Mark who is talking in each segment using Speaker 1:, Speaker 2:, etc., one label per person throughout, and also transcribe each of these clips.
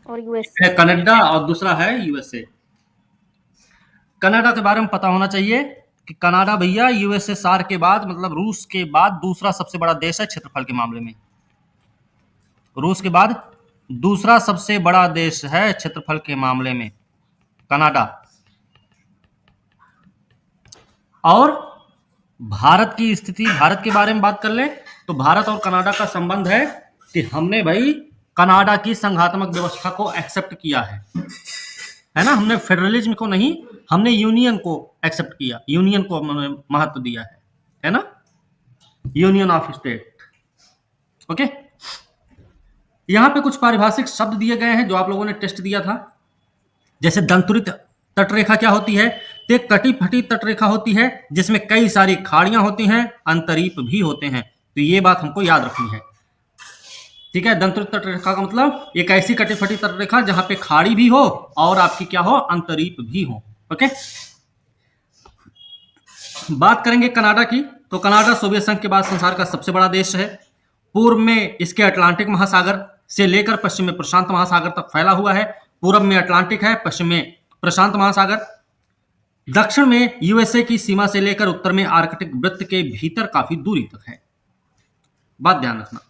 Speaker 1: और यूएसए।
Speaker 2: है कनाडा और दूसरा है यूएसए। कनाडा के बारे में पता होना चाहिए कि कनाडा भैया यूएसएसआर के बाद, मतलब रूस के बाद दूसरा सबसे बड़ा देश है क्षेत्रफल के मामले में। रूस के बाद दूसरा सबसे बड़ा देश है क्षेत्रफल के मामले में कनाडा। और भारत की स्थिति, भारत के बारे में बात कर ले तो भारत और कनाडा का संबंध है कि हमने भाई कनाडा की संघात्मक व्यवस्था को एक्सेप्ट किया है ना। हमने फेडरलिज्म को नहीं, हमने यूनियन को एक्सेप्ट किया, यूनियन को हमने महत्व दिया है ना, यूनियन ऑफ स्टेट। ओके, यहां पे कुछ पारिभाषिक शब्द दिए गए हैं जो आप लोगों ने टेस्ट दिया था। जैसे दंतुरित तटरेखा क्या होती है? तो एक कटी फटी तटरेखा होती है जिसमें कई सारी खाड़ियां होती हैं, अंतरीप भी होते हैं। तो ये बात हमको याद रखनी है, ठीक है। दंतुरित तटरेखा का मतलब एक ऐसी कटी फटी तटरेखा जहां पे खाड़ी भी हो और आपकी क्या हो, अंतरीप भी हो। ओके, बात करेंगे कनाडा की, तो कनाडा सोवियत संघ के बाद संसार का सबसे बड़ा देश है। पूर्व में इसके अटलांटिक महासागर से लेकर पश्चिम में प्रशांत महासागर तक फैला हुआ है। पूर्व में अटलांटिक है, पश्चिम में प्रशांत महासागर। दक्षिण में यूएसए की सीमा से लेकर उत्तर में आर्कटिक वृत्त के भीतर काफी दूरी तक है। बात ध्यान रखना,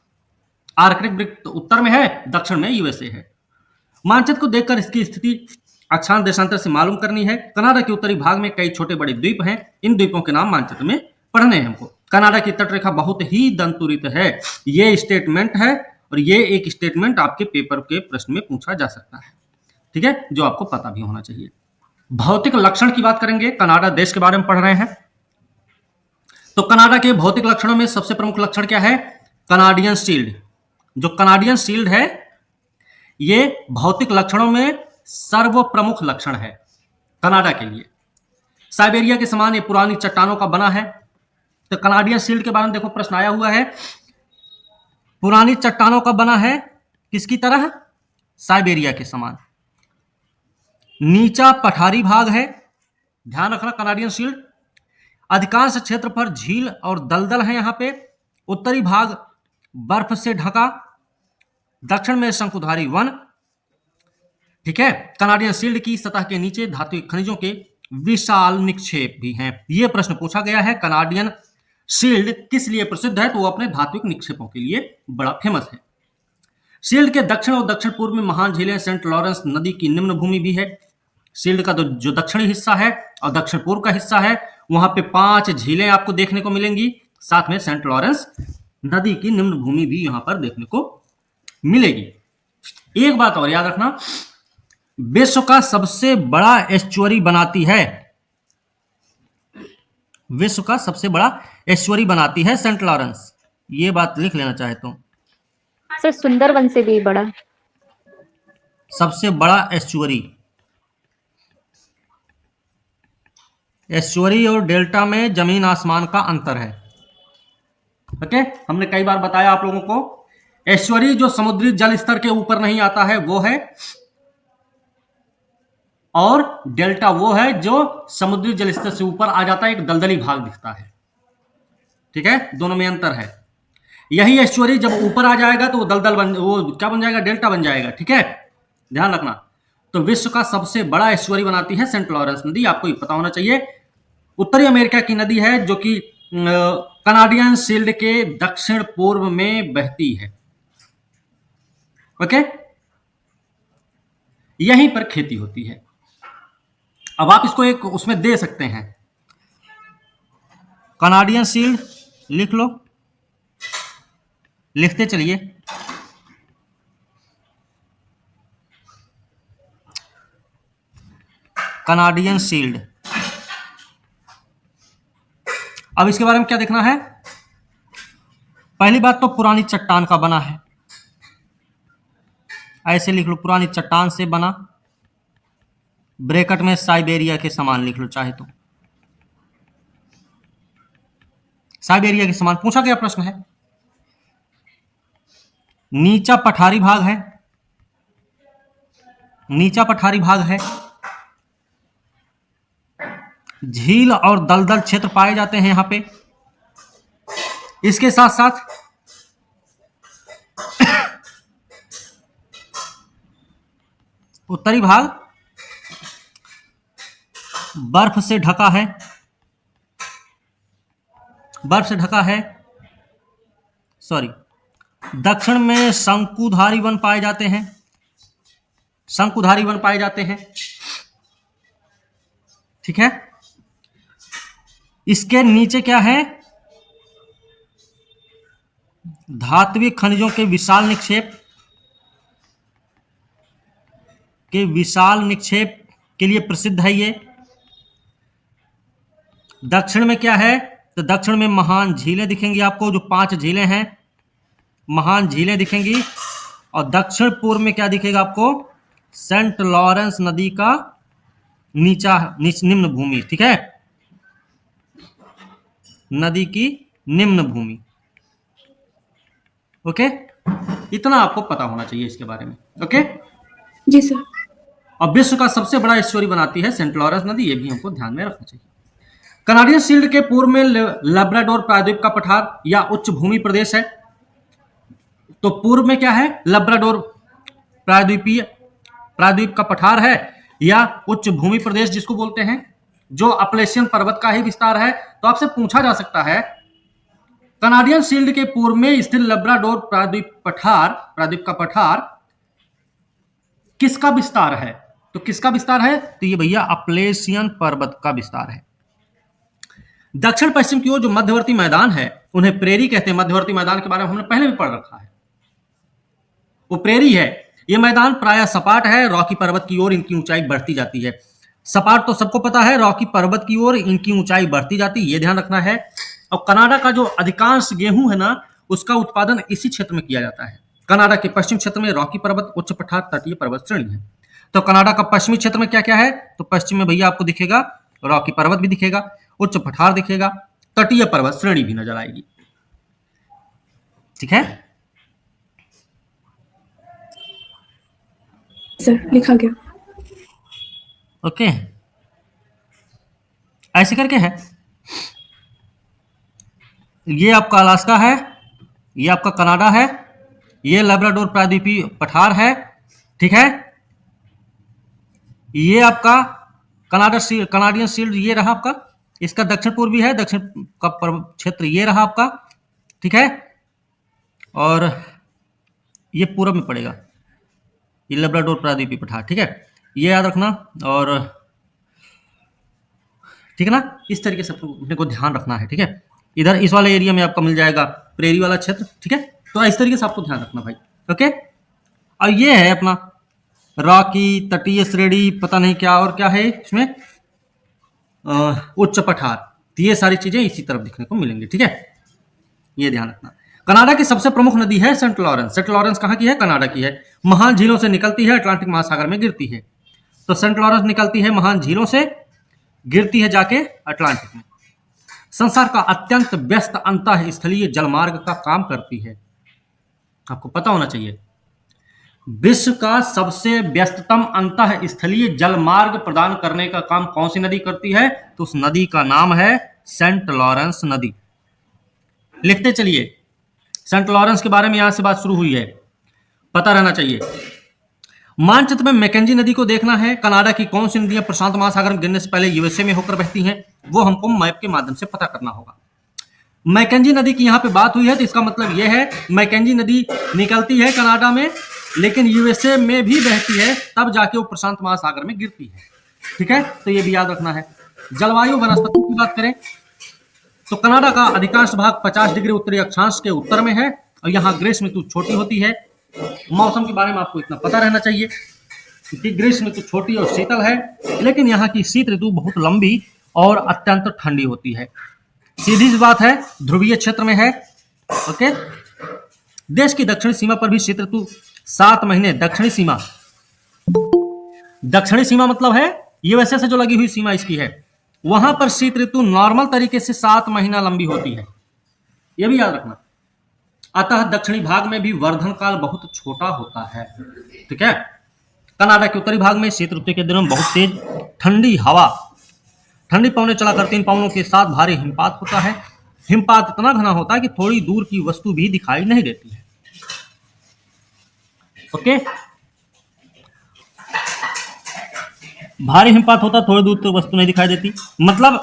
Speaker 2: आर्कटिक वृत्त उत्तर में है, दक्षिण में यूएसए है। मानचित्र को देखकर इसकी स्थिति अक्षांश देशांतर से मालूम करनी है। कनाडा के उत्तरी भाग में कई छोटे बड़े द्वीप हैं, इन द्वीपों के नाम मानचित्र में पढ़ने हैं हमको। कनाडा की तटरेखा बहुत ही दंतुरित है, ये स्टेटमेंट है, और ये एक स्टेटमेंट आपके पेपर के प्रश्न में पूछा जा सकता है, ठीक है, जो आपको पता भी होना चाहिए। भौतिक लक्षण की बात करेंगे, कनाडा देश के बारे में पढ़ रहे हैं, तो कनाडा के भौतिक लक्षणों में सबसे प्रमुख लक्षण क्या है? Canadian shield. जो कनाडियन शील्ड है ये भौतिक लक्षणों में सर्व प्रमुख लक्षण है कनाडा के लिए। साइबेरिया के समान ये पुरानी चट्टानों का बना है। तो कनाडियन शील्ड के बारे में देखो प्रश्न आया हुआ है, पुरानी चट्टानों का बना है, किसकी तरह? साइबेरिया के समान। नीचा पठारी भाग है, ध्यान रखना कनाडियन शील्ड। अधिकांश क्षेत्र पर झील और दलदल है यहां पे। उत्तरी भाग बर्फ से ढका, दक्षिण में शंकुधारी वन, ठीक है। कनाडियन शील्ड की सतह के नीचे धात्विक खनिजों के विशाल निक्षेप भी हैं। यह प्रश्न पूछा गया है, कनाडियन शील्ड किस लिए प्रसिद्ध है? तो वो अपने धात्विक निक्षेपों के लिए बड़ा फेमस है। शील्ड के दक्षिण और दक्षिण पूर्व में महान झीलें, सेंट लॉरेंस नदी की निम्न भूमि भी है। शील्ड का जो दक्षिणी हिस्सा है और दक्षिण पूर्व का हिस्सा है, वहां पे 5 झीलें आपको देखने को मिलेंगी, साथ में सेंट लॉरेंस नदी की निम्न भूमि भी यहां पर देखने को मिलेगी। एक बात और याद रखना, विश्व का सबसे बड़ा एस्चुअरी बनाती है, विश्व का सबसे बड़ा एस्चुअरी बनाती है सेंट लॉरेंस। ये बात लिख लेना चाहे तो।
Speaker 1: सर सुंदरवन से भी बड़ा।
Speaker 2: सबसे बड़ा एस्चुअरी, एस्चुअरी और डेल्टा में जमीन आसमान का अंतर है। ओके, हमने कई बार बताया आप लोगों को, एस्चुअरी जो समुद्री जल स्तर के ऊपर नहीं आता है वो है, और डेल्टा वो है जो समुद्री जल स्तर से ऊपर आ जाता है, एक दलदली भाग दिखता है, ठीक है, दोनों में अंतर है। यही एस्चुअरी जब ऊपर आ जाएगा तो वो दलदल वो क्या बन जाएगा? डेल्टा बन जाएगा, ठीक है, ध्यान रखना। तो विश्व का सबसे बड़ा एस्चुअरी बनाती है सेंट लॉरेंस नदी, आपको ये पता होना चाहिए। उत्तरी अमेरिका की नदी है जो कि कनाडियन शील्ड के दक्षिण पूर्व में बहती है। ओके, यहीं पर खेती होती है। अब आप इसको एक उसमें दे सकते हैं, कनाडियन शील्ड लिख लो, लिखते चलिए। कनाडियन शील्ड, अब इसके बारे में क्या देखना है? पहली बात तो पुरानी चट्टान का बना है, ऐसे लिख लो, पुरानी चट्टान से बना, ब्रैकेट में साइबेरिया के समान लिख लो चाहे तो, साइबेरिया के समान पूछा गया प्रश्न है। नीचा पठारी भाग है, नीचा पठारी भाग है, झील और दलदल क्षेत्र पाए जाते हैं यहां पे। इसके साथ साथ उत्तरी भाग बर्फ से ढका है, बर्फ से ढका है, सॉरी, दक्षिण में शंकुधारी वन पाए जाते हैं, शंकुधारी वन पाए जाते हैं, ठीक है। इसके नीचे क्या है, धात्विक खनिजों के विशाल निक्षेप, के लिए प्रसिद्ध है ये। दक्षिण में क्या है, तो दक्षिण में महान झीलें दिखेंगी आपको, जो 5 झीलें हैं, महान झीलें दिखेंगी। और दक्षिण पूर्व में क्या दिखेगा आपको, सेंट लॉरेंस नदी का निम्न भूमि, ठीक है, नदी की निम्न भूमि। ओके, इतना आपको पता होना चाहिए इसके बारे में। ओके
Speaker 3: जी सर।
Speaker 2: और विश्व का सबसे बड़ा एस्चुअरी बनाती है सेंट लॉरेंस नदी, ये भी हमको ध्यान में रखना चाहिए। कनाडियन शील्ड के पूर्व में लैब्राडोर प्रायद्वीप का पठार या उच्च भूमि प्रदेश है। तो पूर्व में क्या है, लैब्राडोर प्रायद्वीप का पठार है या उच्च भूमि प्रदेश जिसको बोलते हैं, जो अपलेशियन पर्वत का ही विस्तार है। तो आपसे पूछा जा सकता है, कनाडियन शील्ड के पूर्व में स्थित लैब्राडोर प्रायद्वीप का पठार किसका विस्तार है? तो किसका विस्तार है, तो ये भैया अपलेशियन पर्वत का विस्तार है। दक्षिण पश्चिम की ओर जो मध्यवर्ती मैदान है, उन्हें प्रेरी कहते हैं। मध्यवर्ती मैदान के बारे में हमने पहले भी पढ़ रखा है, वो प्रेरी है। ये मैदान प्रायः सपाट है, रॉकी पर्वत की ओर इनकी ऊंचाई बढ़ती जाती है। सपाट तो सबको पता है, रॉकी पर्वत की ओर इनकी ऊंचाई बढ़ती जाती है, ये ध्यान रखना है। और कनाडा का जो अधिकांश गेहूं है ना, उसका उत्पादन इसी क्षेत्र में किया जाता है। कनाडा के पश्चिम क्षेत्र में रॉकी पर्वत, उच्च पठार, तटीय पर्वत श्रेणी है। तो कनाडा का पश्चिमी क्षेत्र में क्या क्या है, तो पश्चिम में भैया आपको दिखेगा रॉकी पर्वत भी दिखेगा, उच्च पठार दिखेगा, तटीय पर्वत श्रेणी भी नजर आएगी, ठीक है।
Speaker 3: सर लिखा गया।
Speaker 2: ओके, ऐसे करके है। ये आपका अलास्का है, ये आपका कनाडा है, ये लैब्राडोर प्रायद्वीपीय पठार है, ठीक है। ये आपका कनाडियन शील्ड ये रहा आपका, इसका दक्षिण पूर्वी है, दक्षिण का क्षेत्र ये रहा आपका, ठीक है। और ये पूर्व में पड़ेगा, ये लैब्राडोर प्रायद्वीपीय पठार, ठीक है, ये याद रखना। और ठीक है ना, इस तरीके से अपने को ध्यान रखना है, ठीक है। इधर इस वाले एरिया में आपका मिल जाएगा प्रेरी वाला क्षेत्र, ठीक है। तो इस तरीके से आपको ध्यान रखना भाई, ओके। और ये है अपना रॉकी, तटीय श्रेणी, पता नहीं क्या और क्या है इसमें, उच्च पठार, तो ये सारी चीजें इसी तरफ दिखने को मिलेंगी, ठीक है, ये ध्यान रखना। कनाडा की सबसे प्रमुख नदी है सेंट लॉरेंस। सेंट लॉरेंस कहाँ की है, कनाडा की है। महान झीलों से निकलती है, अटलांटिक महासागर में गिरती है। तो सेंट लॉरेंस निकलती है महान झीलों से, गिरती है जाके अटलांटिक में। संसार का अत्यंत व्यस्त अंतः स्थलीय जलमार्ग का काम करती है, आपको पता होना चाहिए। विश्व का सबसे व्यस्ततम अंतः स्थलीय जलमार्ग प्रदान करने का काम कौन सी नदी करती है, तो उस नदी का नाम है सेंट लॉरेंस नदी। लिखते चलिए, सेंट लॉरेंस के बारे में यहां से बात शुरू हुई है, पता रहना चाहिए। मानचित्र में मैकेंजी नदी को देखना है। कनाडा की कौन सी नदियां प्रशांत महासागर में गिरने से पहले यूएसए में होकर बहती हैं, वो हमको मैप के माध्यम से पता करना होगा। मैकेंजी नदी की यहाँ पे बात हुई है, तो इसका मतलब यह है मैकेंजी नदी निकलती है कनाडा में, लेकिन यूएसए में भी बहती है, तब जाके वो प्रशांत महासागर में गिरती है, ठीक है। तो ये भी याद रखना है। जलवायु वनस्पति की बात करें तो कनाडा का अधिकांश भाग 50 डिग्री उत्तरी अक्षांश के उत्तर में है, और यहाँ ग्रीष्म ऋतु छोटी होती है। मौसम के बारे में आपको इतना पता रहना चाहिए कि ग्रीष्म ऋतु छोटी और शीतल है, लेकिन यहाँ की शीत ऋतु बहुत लंबी और अत्यंत ठंडी होती है। सीधी सी बात है, ध्रुवीय क्षेत्र में है, ओके। देश की दक्षिणी सीमा पर भी शीत ऋतु 7 महीने, दक्षिणी सीमा मतलब है यूएसए से जो लगी हुई सीमा इसकी है, वहां पर शीत ऋतु नॉर्मल तरीके से 7 महीना लंबी होती है, यह भी याद रखना। अतः दक्षिणी भाग में भी वर्धन काल बहुत छोटा होता है, ठीक है। कनाडा के उत्तरी भाग में शीत ऋतु के दिनों में बहुत तेज ठंडी हवा, ठंडी पवनें चला करती, इन पवनों के साथ भारी हिमपात होता है। हिमपात इतना घना होता है कि थोड़ी दूर की वस्तु भी दिखाई नहीं देती है, ओके। भारी हिमपात होता, थोड़ी दूर तक वस्तु नहीं दिखाई देती। मतलब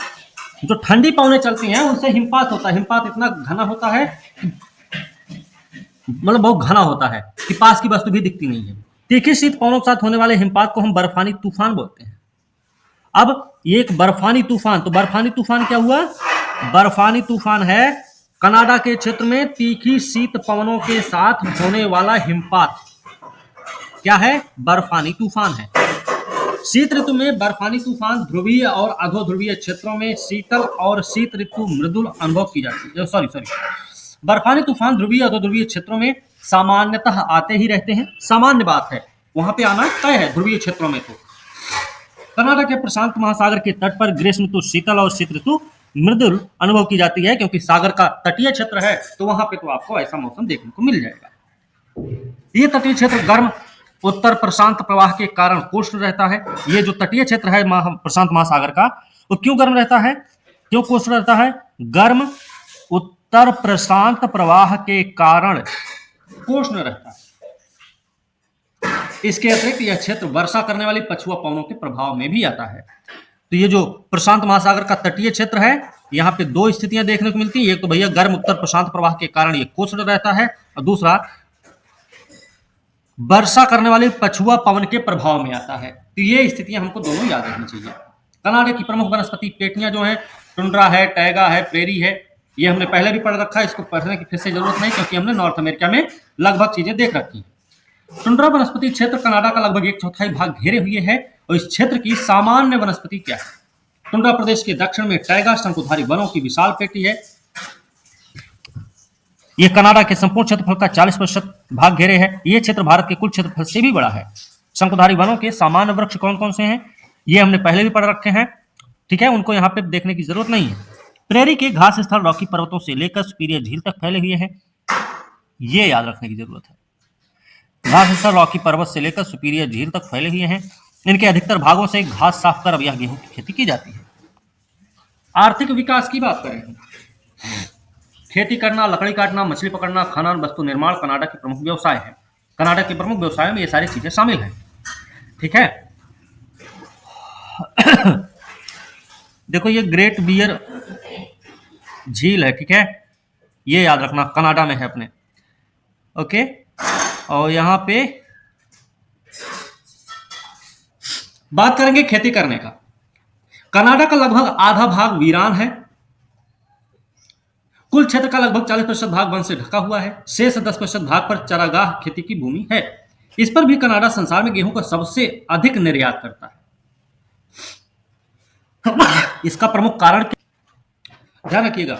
Speaker 2: जो ठंडी पवनें चलती हैं उनसे हिमपात होता है। हिमपात इतना घना होता है, मतलब बहुत घना होता है कि पास की वस्तु भी दिखती नहीं है। तीखी शीत पवनों के साथ होने वाले हिमपात को हम बर्फानी तूफान बोलते हैं। अब ये एक बर्फानी तूफान, तो बर्फानी तूफान क्या हुआ? बर्फानी तूफान है कनाडा के क्षेत्र में तीखी शीत पवनों के साथ होने वाला हिमपात। क्या है? बर्फानी तूफान है। शीत ऋतु में बर्फानी तूफान ध्रुवीय और अधोध्रुवीय क्षेत्रों में शीतल और शीत ऋतु मृदुल अनुभव की जाती है। सॉरी, बर्फानी तूफान ध्रुवीय अधोध्रुवीय क्षेत्रों में सामान्यतः आते ही रहते हैं। सामान्य बात है, वहां पे आना तय है ध्रुवीय क्षेत्रों में। तो कनाडा के प्रशांत महासागर के तट पर ग्रीष्म ऋतु शीतल और शीत ऋतु मृदुल अनुभव की जाती है, क्योंकि सागर का तटीय क्षेत्र है, तो वहां पे तो आपको ऐसा मौसम देखने को मिल जाएगा। ये तटीय क्षेत्र गर्म उत्तर प्रशांत प्रवाह के कारण उष्ण रहता है। ये जो तटीय क्षेत्र है प्रशांत महासागर का, वो क्यों गर्म रहता है, क्यों उष्ण रहता है? गर्म उत्तर प्रशांत प्रवाह के कारण उष्ण रहता है। इसके अतिरिक्त यह क्षेत्र वर्षा करने वाली पछुआ पवनों के प्रभाव में भी आता है। तो ये जो प्रशांत महासागर का तटीय क्षेत्र है, यहाँ पे दो स्थितियां देखने को मिलती हैं। एक तो भैया गर्म उत्तर प्रशांत प्रवाह के कारण ये उष्ण रहता है, और दूसरा वर्षा करने वाले पछुआ पवन के प्रभाव में आता है। तो ये स्थितियां हमको दोनों याद रखनी चाहिए। कनाडा की प्रमुख वनस्पति पेटियां जो हैं, टुंड्रा है, टैगा है, प्रेरी है। ये हमने पहले भी पढ़ रखा है, इसको पढ़ने की फिर से जरूरत नहीं, क्योंकि हमने नॉर्थ अमेरिका में लगभग चीजें देख रखी हैं। टुंड्रा वनस्पति क्षेत्र कनाडा का लगभग 1/4 भाग घेरे हुए है। और इस क्षेत्र की सामान्य वनस्पति क्या है? टुंड्रा प्रदेश के दक्षिण में टैगा शंकुधारी वनों की विशाल पेटी है। यह कनाडा के संपूर्ण क्षेत्रफल का 40% भाग घेरे है। यह क्षेत्र भारत के कुल क्षेत्रफल से भी बड़ा है। शंकुधारी वनों के सामान्य वृक्ष कौन कौन से हैं? ये हमने पहले भी पढ़ रखे हैं, ठीक है, उनको यहाँ पे देखने की जरूरत नहीं है। प्रेरी के घास स्थल रॉकी पर्वतों से लेकर सुपीरियर झील तक फैले हुए हैं, ये याद रखने की जरूरत है। घास स्थल रॉकी पर्वत से लेकर सुपीरियर झील तक फैले हुए हैं। इनके अधिकतर भागों से घास साफ कर अब यह गेहूं की खेती की जाती है। आर्थिक विकास की बात करें, खेती करना, लकड़ी काटना, मछली पकड़ना, खाना, वस्तु निर्माण कनाडा के प्रमुख व्यवसाय हैं। कनाडा के प्रमुख व्यवसायों में ये सारी चीजें शामिल हैं, ठीक है। देखो ये ग्रेट बियर झील है, ठीक है, ये याद रखना कनाडा में है अपने, ओके। और यहां पे बात करेंगे खेती करने का। कनाडा का लगभग आधा भाग वीरान है। कुल क्षेत्र का लगभग 40% भाग वन से ढका हुआ है। शेष 10% भाग पर चारागाह खेती की भूमि है। इस पर भी कनाडा संसार में गेहूं का सबसे अधिक निर्यात करता है। इसका प्रमुख कारण ध्यान रखिएगा,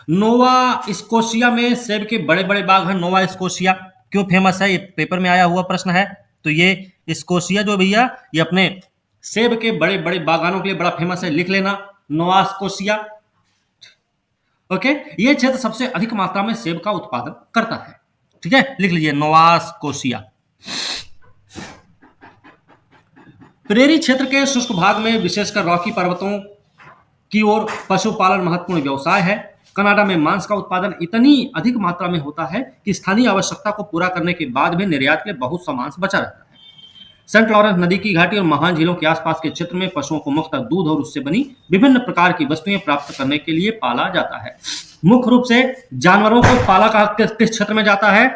Speaker 2: नोवा स्कोशिया में सेब के बड़े बड़े बाग हैं। नोवा स्कोशिया क्यों फेमस है? ये पेपर में आया हुआ प्रश्न है। तो ये स्कोशिया जो भैया, ये अपने सेब के बड़े बड़े बागानों के लिए बड़ा फेमस है, लिख लेना नोवा स्कोशिया, ओके। ये क्षेत्र सबसे अधिक मात्रा में सेब का उत्पादन करता है, ठीक है, लिख लीजिए नोवा स्कोशिया। प्रेरी क्षेत्र के शुष्क भाग में विशेषकर रॉकी पर्वतों की ओर पशुपालन महत्वपूर्ण व्यवसाय है। कनाडा में मांस का उत्पादन इतनी अधिक मात्रा में होता है कि स्थानीय आवश्यकता को पूरा करने के बाद भी निर्यात के लिए बहुत सा मांस बचा रहता है। सेंट लॉरेंस नदी की घाटी और महान झीलों के आसपास के क्षेत्र में पशुओं को मुख्यतः दूध और उससे बनी विभिन्न प्रकार की वस्तुएं प्राप्त करने के लिए पाला जाता है। मुख्य रूप से जानवरों को पाला किस क्षेत्र में जाता है?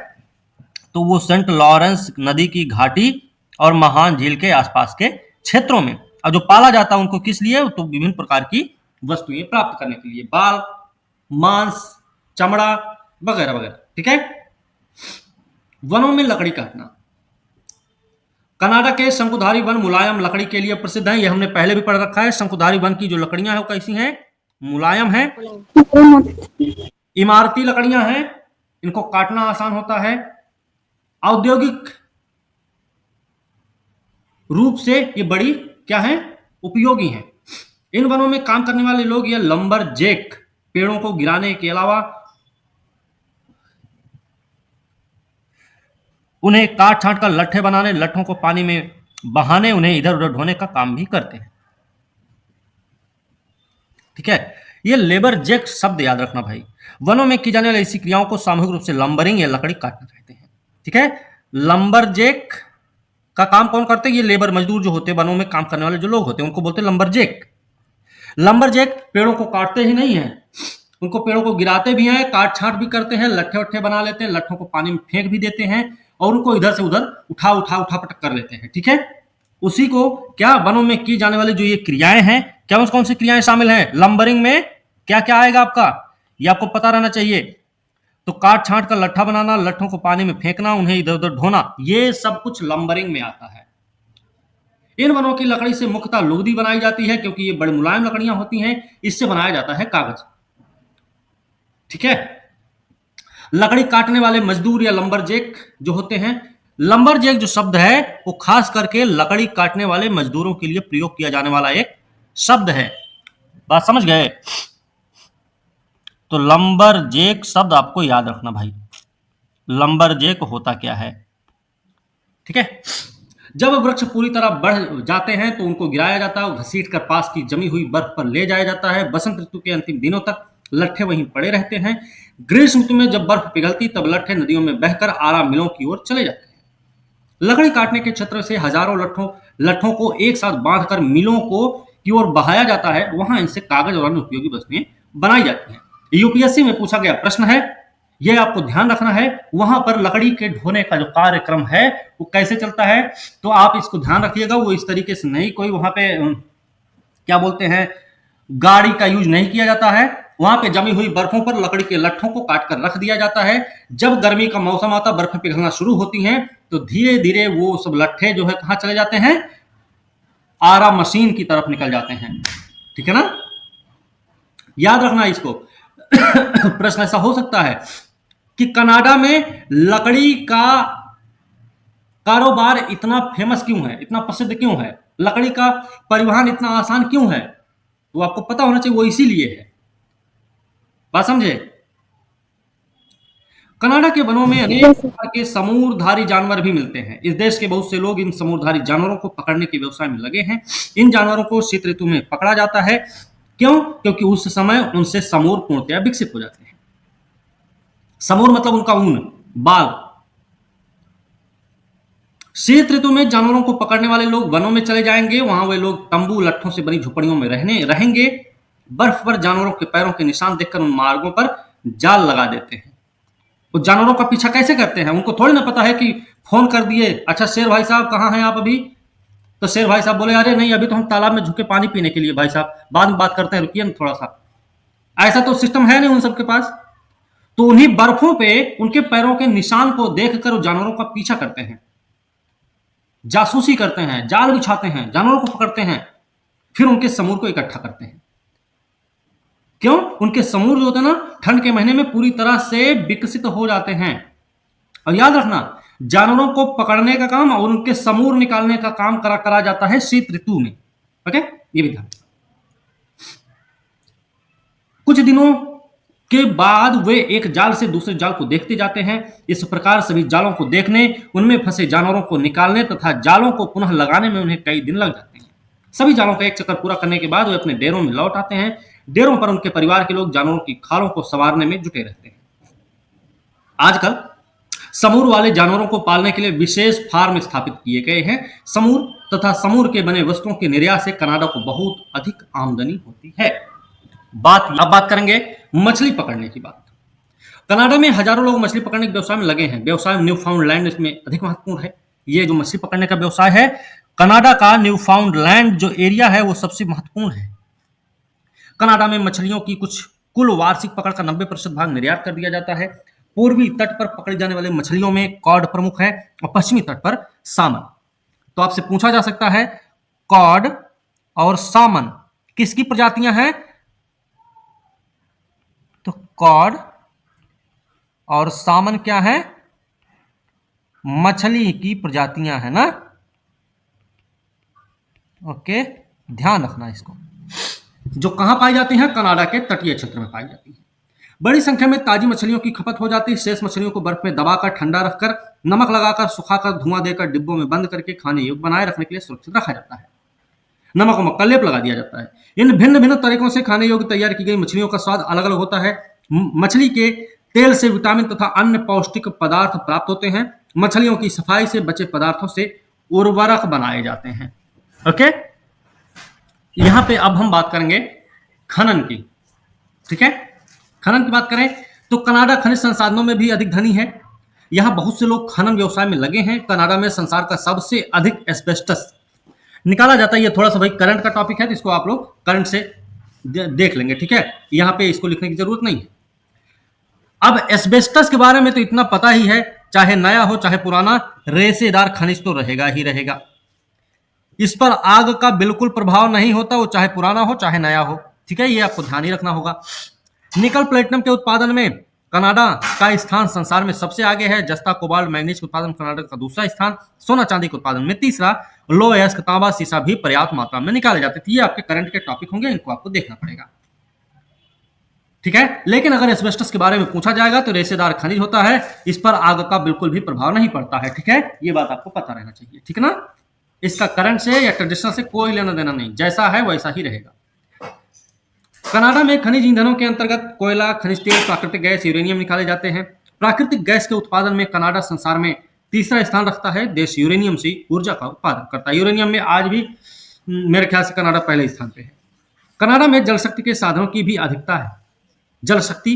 Speaker 2: तो वो सेंट लॉरेंस नदी की घाटी और महान झील के आसपास के क्षेत्रों में। और जो पाला जाता है उनको किस लिए? तो विभिन्न प्रकार की वस्तुएं प्राप्त करने के लिए, बाल, मांस, चमड़ा वगैरह वगैरह, ठीक है। वनों में लकड़ी काटना। कनाडा के शंकुधारी वन मुलायम लकड़ी के लिए प्रसिद्ध है। ये हमने पहले भी पढ़ रखा है। शंकुधारी वन की जो लकड़ियां हैं वो कैसी हैं? मुलायम हैं, इमारती लकड़ियां हैं, इनको काटना आसान होता है। औद्योगिक रूप से ये बड़ी क्या है? उपयोगी हैं। इन वनों में काम करने वाले लोग या लंबर जैक पेड़ों को गिराने के अलावा उन्हें काट छांट कर लट्ठे बनाने, लट्ठों को पानी में बहाने, उन्हें इधर उधर ढोने का काम भी करते हैं, ठीक है। ये लेबर जैक शब्द याद रखना भाई। वनों में की जाने वाली ऐसी क्रियाओं को सामूहिक रूप से लंबरिंग या लकड़ी काटना कहते हैं, ठीक है। लंबर जैक का काम कौन करते हैं? ये लेबर मजदूर जो होते हैं, वनों में काम करने वाले जो लोग होते हैं, उनको बोलते हैं लंबरजैक। लंबरजैक पेड़ों को काटते ही नहीं है, उनको पेड़ों को गिराते भी हैं, काट छांट भी करते हैं, लट्ठे वट्ठे बना लेते हैं, लट्ठों को पानी में फेंक भी देते हैं और उनको इधर से उधर उठा उठा उठा पटक कर लेते हैं। ठीक है, उसी को क्या वनों में की जाने वाली जो ये क्रियाएं हैं, क्या कौन सी क्रियाएं शामिल हैं? लंबरिंग में क्या क्या आएगा आपका, ये आपको पता रहना चाहिए। तो काट छांट कर लट्ठा बनाना, लट्ठों को पानी में फेंकना, उन्हें इधर उधर ढोना, ये सब कुछ लंबरिंग में आता है। इन वनों की लकड़ी से मुख्यतः लुगदी बनाई जाती है, क्योंकि ये बड़ी मुलायम लकड़ियां होती हैं, इससे बनाया जाता है कागज। ठीक है, लकड़ी काटने वाले मजदूर या लंबरजैक जो होते हैं, लंबरजैक जो शब्द है वो खास करके लकड़ी काटने वाले मजदूरों के लिए प्रयोग किया जाने वाला एक शब्द है। बात समझ गए? तो लंबरजैक शब्द आपको याद रखना भाई, लंबरजैक होता क्या है। ठीक है, जब वृक्ष पूरी तरह बढ़ जाते हैं तो उनको गिराया जाता है, घसीट कर पास की जमी हुई बर्फ पर ले जाया जाता है। बसंत ऋतु के अंतिम दिनों तक लट्ठे वहीं पड़े रहते हैं। ग्रीष्म ऋतु में जब बर्फ पिघलती तब लट्ठे नदियों में बहकर आरा मिलों की ओर चले जाते हैं। लकड़ी काटने के क्षेत्र से हजारों लट्ठों को एक साथ बांधकर मिलों की ओर बहाया जाता है, वहां इनसे कागज और अन्य उपयोगी वस्तुएं बनाई जाती हैं। यूपीएससी में पूछा गया प्रश्न है, यह आपको ध्यान रखना है, वहां पर लकड़ी के ढोने का जो कार्यक्रम है वो कैसे चलता है, तो आप इसको ध्यान रखिएगा। वो इस तरीके से नहीं, कोई वहां पे क्या बोलते हैं, गाड़ी का यूज नहीं किया जाता है। वहां पे जमी हुई बर्फों पर लकड़ी के लट्ठों को काट कर रख दिया जाता है। जब गर्मी का मौसम आता, बर्फें पिघलना शुरू होती हैं, तो धीरे धीरे वो सब लट्ठे जो है कहां चले जाते हैं? आरा मशीन की तरफ निकल जाते हैं। ठीक है ना, याद रखना इसको। प्रश्न ऐसा हो सकता है कि कनाडा में लकड़ी का कारोबार इतना फेमस क्यों है, इतना प्रसिद्ध क्यों है, लकड़ी का परिवहन इतना आसान क्यों है, तो आपको पता होना चाहिए वो इसीलिए है। बात समझे? कनाडा के वनों में अनेक प्रकार के समूरधारी जानवर भी मिलते हैं। इस देश के बहुत से लोग इन समूरधारी जानवरों को पकड़ने के व्यवसाय में लगे हैं। इन जानवरों को शीत ऋतु में पकड़ा जाता है। क्यों? क्योंकि उस समय उनसे समूर पूर्णतया विकसित हो जाते हैं। समूर मतलब उनका ऊन, बाल। शीत ऋतु में जानवरों को पकड़ने वाले लोग वनों में चले जाएंगे, वहां वे लोग तंबू लट्ठों से बनी झुपड़ियों में रहेंगे। बर्फ पर जानवरों के पैरों के निशान देखकर उन मार्गों पर जाल लगा देते हैं। वो जानवरों का पीछा कैसे करते हैं? उनको थोड़ी ना पता है कि फोन कर दिए, अच्छा शेर भाई साहब कहाँ हैं आप अभी, तो शेर भाई साहब बोले अरे नहीं अभी तो हम तालाब में झुके पानी पीने के लिए भाई साहब, बाद में बात करते हैं, रुकिए ना थोड़ा सा। ऐसा तो सिस्टम है नहीं उन सबके पास। तो उन्हीं बर्फों पे उनके पैरों के निशान को देखकर वो जानवरों का पीछा करते हैं, जासूसी करते हैं, जाल बिछाते हैं, जानवरों को पकड़ते हैं, फिर उनके समूह को इकट्ठा करते हैं। क्यों? उनके समूह जो होते हैं ना, ठंड के महीने में पूरी तरह से विकसित हो जाते हैं। और याद रखना, जानवरों को पकड़ने का काम और उनके समूह निकालने का काम करा जाता है शीत ऋतु में। ओके, ये भी ध्यान। कुछ दिनों के बाद वे एक जाल से दूसरे जाल को देखते जाते हैं। इस प्रकार सभी जालों को देखने, उनमें फंसे जानवरों को निकालने तथा जालों को पुनः लगाने में उन्हें कई दिन लग जाते हैं। सभी जालों का एक चक्कर पूरा करने के बाद वे अपने डेरों में लौट आते हैं। डेरों पर उनके परिवार के लोग जानवरों की खालों को संवारने में जुटे रहते हैं। आजकल समूर वाले जानवरों को पालने के लिए विशेष फार्म स्थापित किए गए हैं। समूर तथा समूर के बने वस्तुओं के निर्यात से कनाडा को बहुत अधिक आमदनी होती है। अब बात करेंगे मछली पकड़ने की बात। कनाडा में हजारों लोग मछली पकड़ने के व्यवसाय में लगे हैं। व्यवसाय न्यूफाउंडलैंड इसमें अधिक महत्वपूर्ण है। ये जो मछली पकड़ने का व्यवसाय है, कनाडा का न्यूफाउंडलैंड जो एरिया है वो सबसे महत्वपूर्ण है। कनाडा में मछलियों की कुल वार्षिक पकड़ का 90% भाग निर्यात कर दिया जाता है। पूर्वी तट पर पकड़ी जाने वाली मछलियों में कॉड प्रमुख है और पश्चिमी तट पर सामन। तो आपसे पूछा जा सकता है कॉड और सामन किसकी प्रजातियां हैं? तो कॉड और सामन क्या है? मछली की प्रजातियां है ना। ओके, ध्यान रखना इसको। जो कहां पाई जाती हैं? कनाडा के तटीय क्षेत्र में पाई जाती है। बड़ी संख्या में ताजी मछलियों की खपत हो जाती है। शेष मछलियों को बर्फ में दबाकर, ठंडा रखकर, नमक लगाकर, सुखाकर, धुआं देकर डिब्बों में बंद करके खाने योग्य बनाए रखने के लिए सुरक्षित रखा जाता है। नमक वमक का लेप लगा दिया जाता है। इन भिन्न भिन्न तरीकों से खाने योग्य तैयार की गई मछलियों का स्वाद अलग अलग होता है। मछली के तेल से विटामिन तथा अन्य पौष्टिक पदार्थ प्राप्त होते हैं। मछलियों की सफाई से बचे पदार्थों से उर्वरक बनाए जाते हैं। ओके, यहां पे अब हम बात करेंगे खनन की। ठीक है, खनन की बात करें तो कनाडा खनिज संसाधनों में भी अधिक धनी है। यहां बहुत से लोग खनन व्यवसाय में लगे हैं। कनाडा में संसार का सबसे अधिक एस्बेस्टस निकाला जाता है। ये थोड़ा सा भाई करंट का टॉपिक है, तो इसको आप लोग करंट से देख लेंगे। ठीक है, यहां पे इसको लिखने की जरूरत नहीं है। अब एस्बेस्टस के बारे में तो इतना पता ही है, चाहे नया हो चाहे पुराना, रेशेदार खनिज तो रहेगा ही रहेगा। इस पर आग का बिल्कुल प्रभाव नहीं होता, वो चाहे पुराना हो चाहे नया हो। ठीक है, ये आपको ध्यान ही रखना होगा। निकल प्लेटिनम के उत्पादन में कनाडा का स्थान संसार में सबसे आगे है। जस्ता, कोबाल्ट, मैग्नीज के उत्पादन में कनाडा का दूसरा स्थान, सोना चांदी के उत्पादन में तीसरा, लो अयस्क, तांबा, सीसा भी पर्याप्त मात्रा में निकाले जाते थे। ये आपके करंट के टॉपिक होंगे, इनको आपको देखना पड़ेगा। ठीक है, लेकिन अगर एस्बेस्टस के बारे में पूछा जाएगा तो रेशेदार खनिज होता है, इस पर आग का बिल्कुल भी प्रभाव नहीं पड़ता है। ठीक है, ये बात आपको पता रहना चाहिए। ठीक है ना, इसका करंट से या ट्रेडिशनल से कोई लेना देना नहीं, जैसा है वैसा ही रहेगा। कनाडा में खनिज ईंधनों के अंतर्गत कोयला, खनिज तेल, प्राकृतिक गैस, यूरेनियम निकाले जाते हैं। प्राकृतिक गैस के उत्पादन में कनाडा संसार में तीसरा स्थान रखता है। देश यूरेनियम से ऊर्जा का उत्पादन करता है। यूरेनियम में आज भी मेरे ख्याल से कनाडा पहले स्थान पे है। कनाडा में जल शक्ति के साधनों की भी अधिकता है। जल शक्ति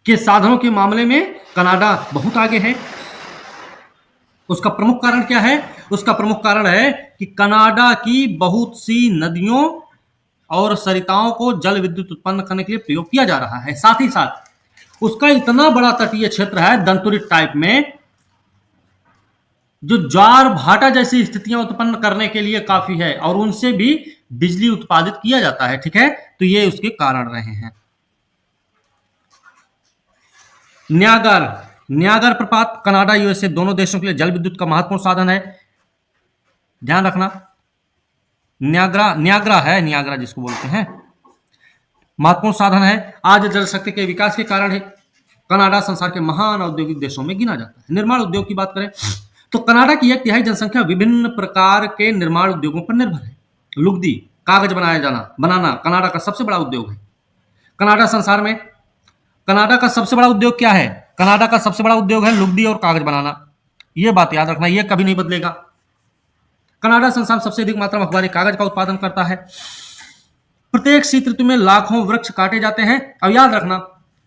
Speaker 2: के साधनों के मामले में कनाडा बहुत आगे है। उसका प्रमुख कारण क्या है? उसका प्रमुख कारण है कि कनाडा की बहुत सी नदियों और सरिताओं को जल विद्युत उत्पन्न करने के लिए प्रयोग किया जा रहा है। साथ ही साथ उसका इतना बड़ा तटीय क्षेत्र है दंतुरित टाइप में, जो ज्वार भाटा जैसी स्थितियां उत्पन्न करने के लिए काफी है, और उनसे भी बिजली उत्पादित किया जाता है। ठीक है, तो ये उसके कारण रहे हैं। न्यागर प्रपात कनाडा यूएसए दोनों देशों के लिए जल विद्युत का महत्वपूर्ण साधन है। ध्यान रखना, न्यागरा जिसको बोलते हैं, महत्वपूर्ण साधन है। आज जल शक्ति के विकास के कारण है कनाडा संसार के महान औद्योगिक देशों में गिना जाता है। निर्माण उद्योग की बात करें तो कनाडा की 1/3 जनसंख्या विभिन्न प्रकार के निर्माण उद्योगों पर निर्भर है। लुगदी, कागज बनाना कनाडा का सबसे बड़ा उद्योग है। कनाडा का सबसे बड़ा उद्योग क्या है? कनाडा का सबसे बड़ा उद्योग है लुगदी और कागज बनाना। यह बात याद रखना, यह कभी नहीं बदलेगा। कनाडा संसार में सबसे अधिक मात्रा में अखबारी कागज का उत्पादन करता है। प्रत्येक शीत ऋतु में लाखों वृक्ष काटे जाते हैं। अब याद रखना,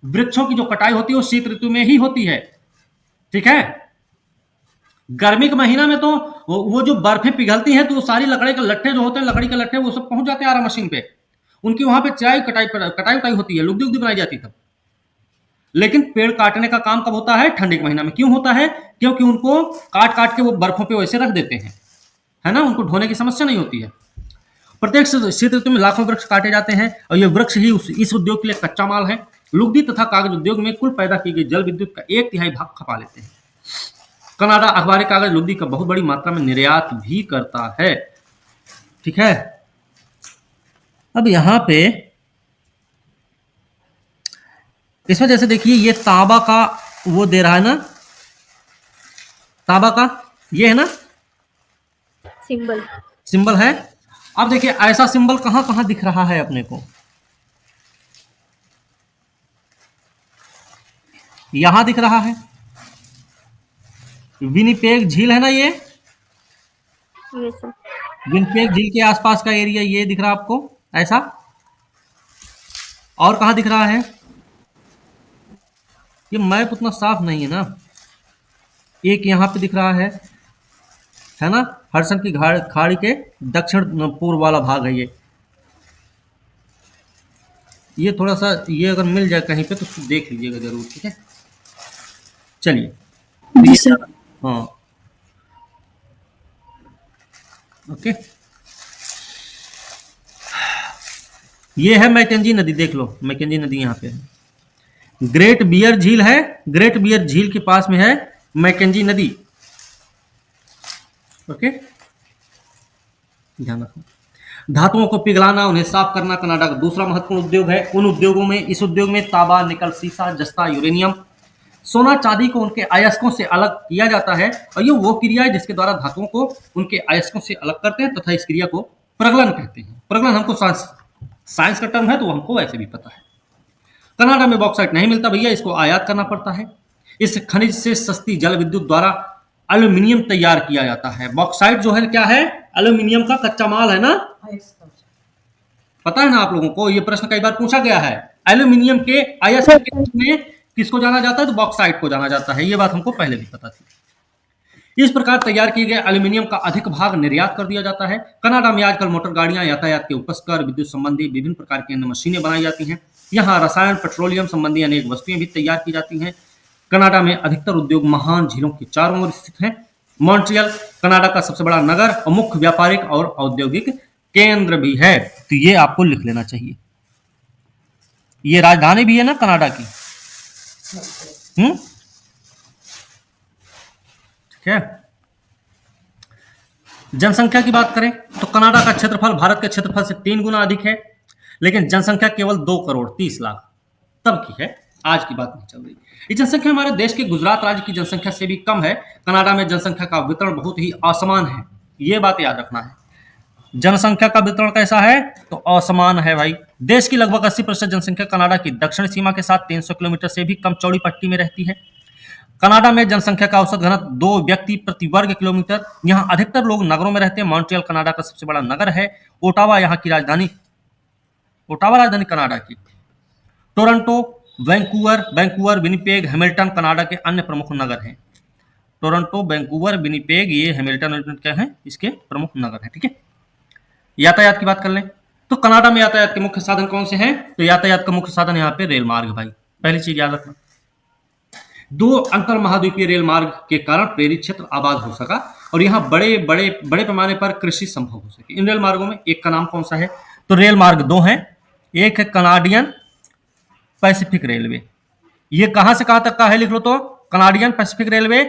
Speaker 2: वृक्षों की जो कटाई होती है वो शीत ऋतु में ही होती है। ठीक है, गर्मी के महीना में तो वो जो बर्फें पिघलती हैं तो वो सारी लकड़ी के लट्ठे जो होते हैं, लकड़ी के लट्ठे वो सब पहुंच जाते हैं आरा मशीन पे। उनकी वहां पे कटाई उटाई होती है, लुगदी बनाई जाती है तब। लेकिन पेड़ काटने का काम कब होता है? ठंडी के महीना में। क्यों होता है? क्योंकि उनको काट काट के वो बर्फों पे वैसे रख देते हैं, है ना, उनको ढोने की समस्या नहीं होती है। प्रत्येक शीत ऋतु में लाखों वृक्ष काटे जाते हैं और ये वृक्ष ही इस उद्योग के लिए कच्चा माल है। लुगदी तथा कागज उद्योग में कुल पैदा की गई जल विद्युत का 1/3 भाग खपा लेते हैं। कनाडा अखबारी कागज लुगदी का बहुत बड़ी मात्रा में निर्यात भी करता है। ठीक है, अब यहां पे इसमें जैसे देखिए ये तांबा का वो दे रहा है ना, तांबा का ये है ना सिंबल है। अब देखिए ऐसा सिंबल कहां कहां दिख रहा है अपने को? यहां दिख रहा है, विनिपेग झील है ना ये विनिपेग झील के आसपास का एरिया ये दिख रहा है आपको ऐसा। और कहां दिख रहा है? ये मैप उतना साफ नहीं है ना। एक यहां पे दिख रहा है ना, हडसन की खाड़ी के दक्षिण पूर्व वाला भाग है ये थोड़ा सा, ये अगर मिल जाए कहीं पे तो देख लीजिएगा जरूर। ठीक है, चलिए
Speaker 3: जी सर।
Speaker 2: हाँ, ओके, ये है मैकेंजी नदी, देख लो मैकेंजी नदी यहाँ पे है। ग्रेट बियर झील है, ग्रेट बियर झील के पास में है मैकेंजी नदी। ओके, ध्यान रखो। धातुओं को पिघलाना, उन्हें साफ करना कनाडा का दूसरा महत्वपूर्ण उद्योग है। उन उद्योगों में इस उद्योग में तांबा, निकल, सीसा, जस्ता, यूरेनियम, सोना, चांदी को उनके अयस्कों से अलग किया जाता है। और ये वो क्रिया है जिसके द्वारा धातुओं को उनके अयस्कों से अलग करते हैं तथा इस क्रिया को प्रगलन कहते हैं। प्रगलन हमको साइंस का टर्म है तो हमको वैसे भी पता है। कनाडा में बॉक्साइट नहीं मिलता भैया, इसको आयात करना पड़ता है। इस खनिज से सस्ती जल विद्युत द्वारा एल्यूमिनियम तैयार किया जाता है। बॉक्साइट जो है क्या है, एल्यूमिनियम का कच्चा माल है ना, पता है ना आप लोगों को, ये प्रश्न कई बार पूछा गया है। एल्यूमिनियम के अयस्क के रूप में किसको जाना जाता है, तो बॉक्साइट को जाना जाता है। ये बात हमको पहले भी पता थी। इस प्रकार तैयार किए गए एल्यूमिनियम का अधिक भाग निर्यात कर दिया जाता है। कनाडा में आजकल मोटर गाड़ियां, यातायात के उपकरण, विद्युत संबंधी विभिन्न प्रकार की अन्य मशीनें बनाई जाती हैं। यहाँ रसायन, पेट्रोलियम संबंधी अनेक वस्तुएं भी तैयार की जाती हैं। कनाडा में अधिकतर उद्योग महान झीलों के चारों ओर स्थित हैं। मॉन्ट्रियल कनाडा का सबसे बड़ा नगर और मुख्य व्यापारिक और औद्योगिक केंद्र भी है। तो ये आपको लिख लेना चाहिए। ये राजधानी भी है ना कनाडा की। ठीक है। जनसंख्या की बात करें तो कनाडा का क्षेत्रफल भारत के क्षेत्रफल से 3 गुना अधिक है, लेकिन जनसंख्या केवल 2 करोड़ 30 लाख तब की है, आज की बात नहीं चल रही। ये जनसंख्या हमारे देश के गुजरात राज्य की जनसंख्या से भी कम है। कनाडा में जनसंख्या का वितरण बहुत ही असमान है, ये बात याद रखना है। जनसंख्या का वितरण कैसा है, तो असमान है भाई। देश की लगभग 80% जनसंख्या कनाडा की दक्षिण सीमा के साथ 300 किलोमीटर से भी कम चौड़ी पट्टी में रहती है। कनाडा में जनसंख्या का औसत घनत्व 2 व्यक्ति प्रति वर्ग किलोमीटर। यहाँ अधिकतर लोग नगरों में रहते हैं। मॉन्ट्रियल कनाडा का सबसे बड़ा नगर है। ओटावा यहाँ की राजधानी, ओटावा राजधानी कनाडा की। Toronto, Vancouver, Winnipeg, Hamilton Canada के अन्य प्रमुख नगर हैं। टोरंटो, वैंकूवर, विनिपेग, ये हैमिल्टन क्या है, इसके प्रमुख नगर हैं। ठीक है। यातायात की बात कर लें तो कनाडा में यातायात के मुख्य साधन कौन से हैं, तो यातायात का मुख्य साधन यहाँ पे रेल मार्ग भाई, पहली चीज याद रखना। 2 अंतर महाद्वीपीय रेल मार्ग के कारण प्रेरित क्षेत्र आबाद हो सका और यहाँ बड़े पैमाने पर कृषि संभव हो सके। इन रेल मार्गों में एक का नाम कौन सा है, तो रेल मार्ग 2 हैं। एक है कनाडियन पैसिफिक रेलवे, ये कहां से कहां तक का है, लिख लो तो कनाडियन पैसिफिक रेलवे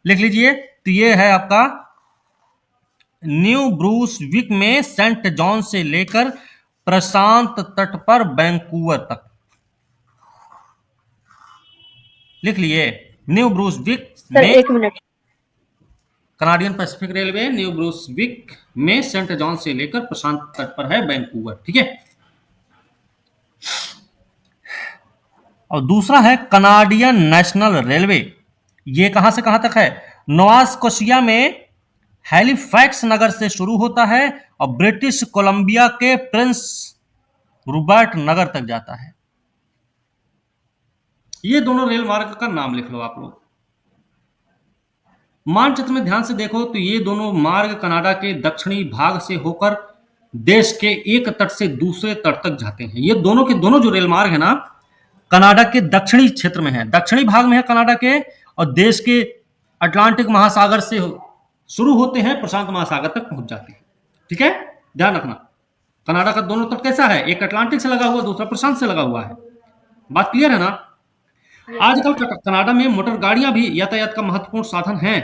Speaker 2: लिख लीजिए। तो ये है आपका न्यू ब्रूसविक में सेंट जॉन से लेकर प्रशांत तट पर वैंकूवर तक, लिख लिए। न्यू ब्रूसविक
Speaker 1: सर
Speaker 2: में,
Speaker 1: 1 minute,
Speaker 2: Canadian Pacific Railway New Brunswick में सेंट जॉन से लेकर प्रशांत तट पर है वैंकूवर। ठीक है। और दूसरा है कनाडियन नेशनल रेलवे, ये कहां से कहां तक है, नोवा स्कोशिया में हैलिफैक्स नगर से शुरू होता है और ब्रिटिश कोलंबिया के प्रिंस रूबर्ट नगर तक जाता है। ये दोनों रेल मार्ग का नाम लिख लो आप लोग। मानचित्र में ध्यान से देखो तो ये दोनों मार्ग कनाडा के दक्षिणी भाग से होकर देश के एक तट से दूसरे तट तक जाते हैं। ये दोनों के दोनों जो रेल मार्ग है ना, कनाडा के दक्षिणी क्षेत्र में है, दक्षिणी भाग में है कनाडा के, और देश के अटलांटिक महासागर से शुरू होते हैं, प्रशांत महासागर तक पहुंच जाते हैं। ठीक है, ध्यान रखना। कनाडा का दोनों तट कैसा है, एक अटलांटिक से लगा हुआ, दूसरा प्रशांत से लगा हुआ है। बात क्लियर है ना। आजकल कनाडा में मोटर गाड़ियां भी यातायात का महत्वपूर्ण साधन हैं।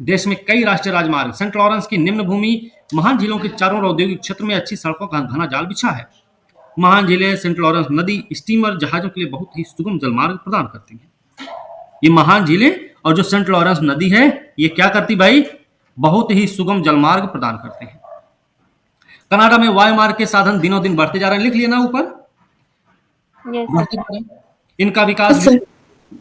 Speaker 2: देश में कई राष्ट्रीय राजमार्ग, सेंट लॉरेंस की निम्न भूमि, महान झीलों के चारों ओर औद्योगिक क्षेत्र में अच्छी सड़कों का घना जाल बिछा है। महान झीलें, सेंट लॉरेंस नदी, स्टीमर जहाजों के लिए बहुत ही सुगम जलमार्ग प्रदान करती हैं। ये महान झीलें और जो सेंट लॉरेंस नदी है, ये क्या करती भाई, बहुत ही सुगम जलमार्ग प्रदान करते हैं। कनाडा में वायुमार्ग के साधन दिनों दिन बढ़ते जा रहे हैं, लिख लिए ना ऊपर, बढ़ते जा रहे हैं। इनका विकास,
Speaker 3: सर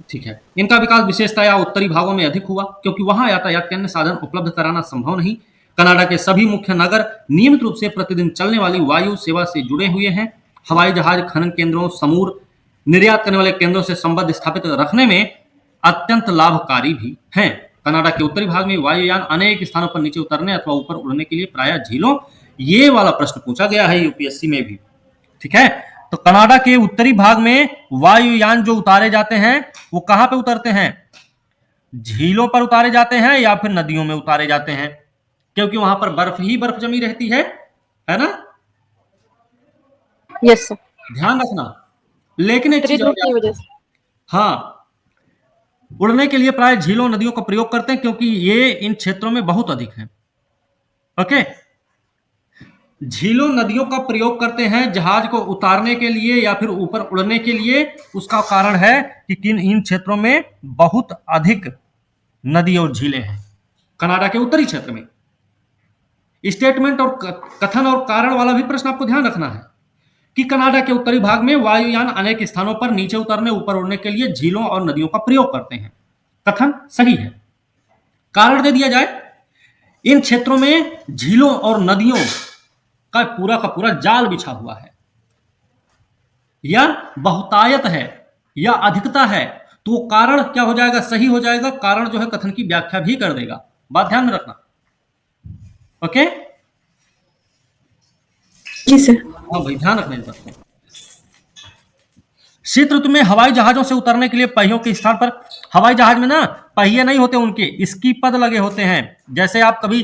Speaker 2: ठीक है, इनका विकास विशेषतया उत्तरी भागों में अधिक हुआ क्योंकि वहां यातायात के अन्य साधन उपलब्ध कराना संभव नहीं। कनाडा के सभी मुख्य नगर नियमित रूप से प्रतिदिन चलने वाली वायु सेवा से जुड़े हुए हैं। हवाई जहाज खनन केंद्रों, समूर निर्यात करने वाले केंद्रों से संबंध स्थापित रखने में अत्यंत लाभकारी भी हैं। कनाडा के उत्तरी भाग में वायुयान अनेक स्थानों पर नीचे उतरने अथवा ऊपर उड़ने के लिए प्रायः झीलों, ये वाला प्रश्न पूछा गया है यूपीएससी में भी। ठीक है, तो कनाडा के उत्तरी भाग में वायुयान जो उतारे जाते हैं वो कहां पे उतरते हैं, झीलों पर उतारे जाते हैं या फिर नदियों में उतारे जाते हैं, क्योंकि वहां पर बर्फ ही बर्फ जमी रहती है ना।
Speaker 1: यस सर,
Speaker 2: ध्यान रखना। लेकिन एक चीज और
Speaker 1: की वजह से,
Speaker 2: हाँ, उड़ने के लिए प्राय झीलों नदियों का प्रयोग करते हैं क्योंकि ये इन क्षेत्रों में बहुत अधिक है। ओके, झीलों नदियों का प्रयोग करते हैं जहाज को उतारने के लिए या फिर ऊपर उड़ने के लिए। उसका कारण है कि किन इन क्षेत्रों में बहुत अधिक नदी और झीलें हैं। कनाडा के उत्तरी क्षेत्र में स्टेटमेंट और कथन और कारण वाला भी प्रश्न आपको ध्यान रखना है कि कनाडा के उत्तरी भाग में वायुयान अनेक स्थानों पर नीचे उतरने ऊपर उड़ने के लिए झीलों और नदियों का प्रयोग करते हैं। कथन सही है। कारण दे दिया जाए, इन क्षेत्रों में झीलों और नदियों का पूरा जाल बिछा हुआ है, या बहुतायत है, या अधिकता है, तो वो कारण क्या हो जाएगा, सही हो जाएगा। कारण जो है कथन की व्याख्या भी कर देगा, बात ध्यान में रखना। ओके,
Speaker 3: जी सर।
Speaker 2: हाँ भाई, ध्यान रखना इस बात को। शीत ऋतु में हवाई जहाजों से उतरने के लिए पहियों के स्थान पर, हवाई जहाज में ना पहिए नहीं होते, उनके स्की पद लगे होते हैं। जैसे आप कभी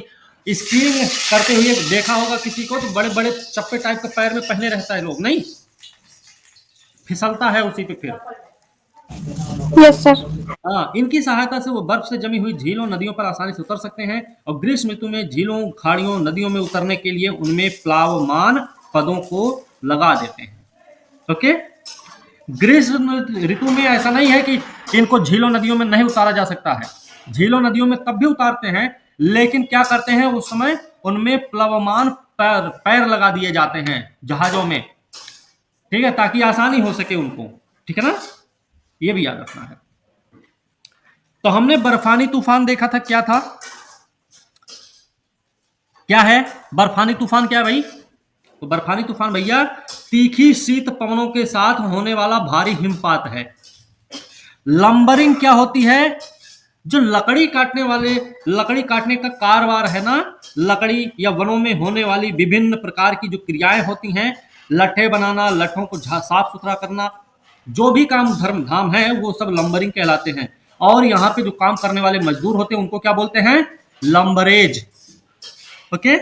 Speaker 2: स्कीइंग करते हुए देखा होगा किसी को, तो बड़े बड़े चप्पे टाइप का पैर में पहने रहता है लोग, नहीं फिसलता है उसी पे फिर।
Speaker 4: Yes sir.
Speaker 2: हाँ, इनकी सहायता से वो बर्फ से जमी हुई झीलों नदियों पर आसानी से उतर सकते हैं। और ग्रीष्म ऋतु में झीलों खाड़ियों नदियों में उतरने के लिए उनमें प्लावमान पदों को लगा देते हैं। ओके, ग्रीष्म ऋतु में ऐसा नहीं है कि इनको झीलों नदियों में नहीं उतारा जा सकता है, झीलों नदियों में तब भी उतारते हैं, लेकिन क्या करते हैं उस समय उनमें प्लवमान पैर लगा दिए जाते हैं जहाजों में, ठीक है, ताकि आसानी हो सके उनको, ठीक है ना, ये भी याद रखना है। तो हमने बर्फानी तूफान देखा था, क्या था, क्या है बर्फानी तूफान, क्या है भाई, तो बर्फानी तूफान भैया तीखी शीत पवनों के साथ होने वाला भारी हिमपात है। लंबरिंग क्या होती है, जो लकड़ी काटने का कारोबार है ना, लकड़ी या वनों में होने वाली विभिन्न प्रकार की जो क्रियाएं होती हैं, लट्ठे बनाना, लट्ठों को साफ सुथरा करना, जो भी काम धर्म धाम है वो सब लंबरिंग कहलाते हैं। और यहाँ पे जो काम करने वाले मजदूर होते हैं उनको क्या बोलते हैं, लंबरेज। ओके,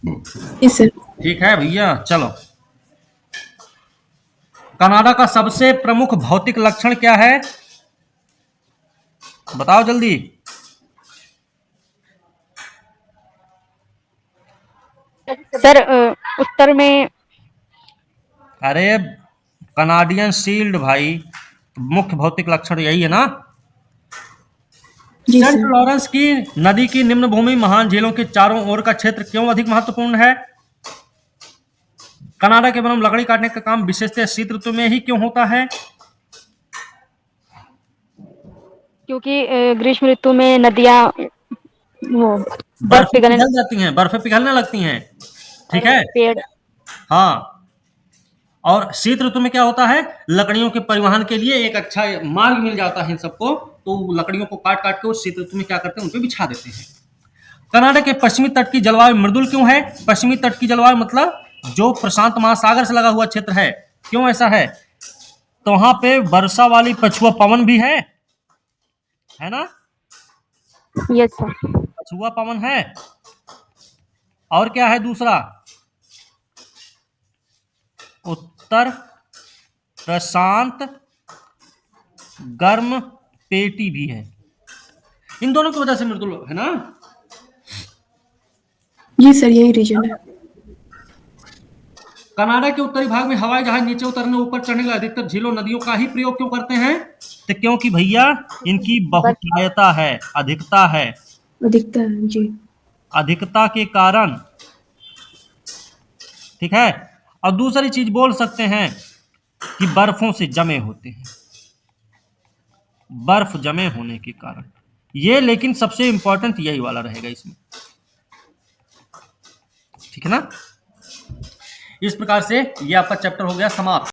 Speaker 3: जी सर।
Speaker 2: ठीक है भैया, चलो। कनाडा का सबसे प्रमुख भौतिक लक्षण क्या है, बताओ जल्दी।
Speaker 4: सर उत्तर में
Speaker 2: अरे कनाडियन शील्ड भाई, मुख्य भौतिक लक्षण यही है ना।
Speaker 3: जी
Speaker 2: सेंट
Speaker 3: सर।
Speaker 2: लॉरेंस की नदी की निम्न भूमि महान झीलों के चारों ओर का क्षेत्र क्यों अधिक महत्वपूर्ण है। कनाडा के वनों लकड़ी काटने का काम विशेषतः शीत ऋतु में ही क्यों होता है।
Speaker 4: क्योंकि ग्रीष्म ऋतु में नदियां वो बर्फ
Speaker 2: बर्फ
Speaker 4: पिघलने
Speaker 2: पिघल जाती हैं, बर्फें पिघलने लगती हैं, ठीक है,
Speaker 4: पेड़।
Speaker 2: हाँ। और शीत ऋतु में क्या होता है, लकड़ियों के परिवहन के लिए एक अच्छा मार्ग मिल जाता है इन सबको, तो लकड़ियों को काट काट के वो शीत ऋतु में क्या करते हैं, उन पे बिछा देते हैं। कनाडा के पश्चिमी तट की जलवायु मृदुल क्यों है। पश्चिमी तट की जलवायु मतलब जो प्रशांत महासागर से लगा हुआ क्षेत्र है, क्यों ऐसा है, तो वहां पे वर्षा वाली पछुआ पवन भी है ना,
Speaker 4: यस सर।
Speaker 2: पछुआ पवन है। और क्या है दूसरा, उत्तर प्रशांत गर्म पेटी भी है। इन दोनों की वजह से मृदुल है ना।
Speaker 3: जी सर, यही रीजन है।
Speaker 2: कनाडा के उत्तरी भाग में हवाई जहाज नीचे उतरने ऊपर चढ़ने के लिए अधिकतर झीलों नदियों का ही प्रयोग क्यों करते हैं, तो क्योंकि भैया इनकी बहुतायता है, अधिकता है,
Speaker 3: अधिकता है जी।
Speaker 2: अधिकता के कारण, ठीक है। और दूसरी चीज बोल सकते हैं कि बर्फों से जमे होते हैं, बर्फ जमे होने के कारण ये, लेकिन सबसे इंपॉर्टेंट यही वाला रहेगा इसमें, ठीक है ना। इस प्रकार से ये आपका चैप्टर हो गया समाप्त।